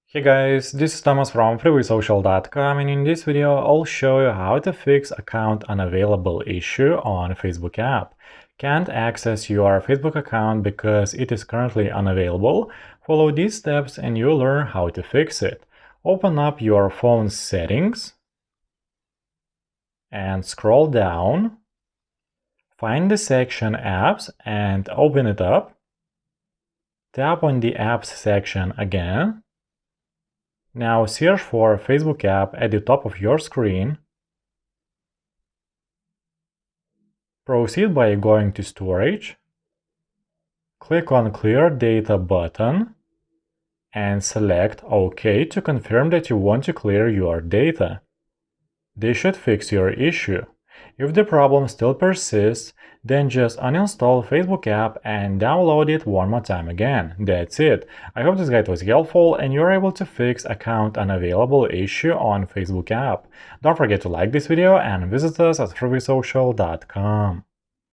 Hey guys, this is Thomas from freewaysocial.com, and in this video I'll show you how to fix account unavailable issue on Facebook app. Can't access your Facebook account because it is currently unavailable? Follow these steps and you'll learn how to fix it. Open up your phone's settings and scroll down. Find the section Apps and open it up. Tap on the Apps section again. Now search for Facebook app at the top of your screen. Proceed by going to Storage. Click on Clear Data button and select OK to confirm that you want to clear your data. This should fix your issue. If the problem still persists, then just uninstall Facebook app and download it one more time again. That's it. I hope this guide was helpful and you're able to fix account unavailable issue on Facebook app. Don't forget to like this video and visit us at freewaysocial.com.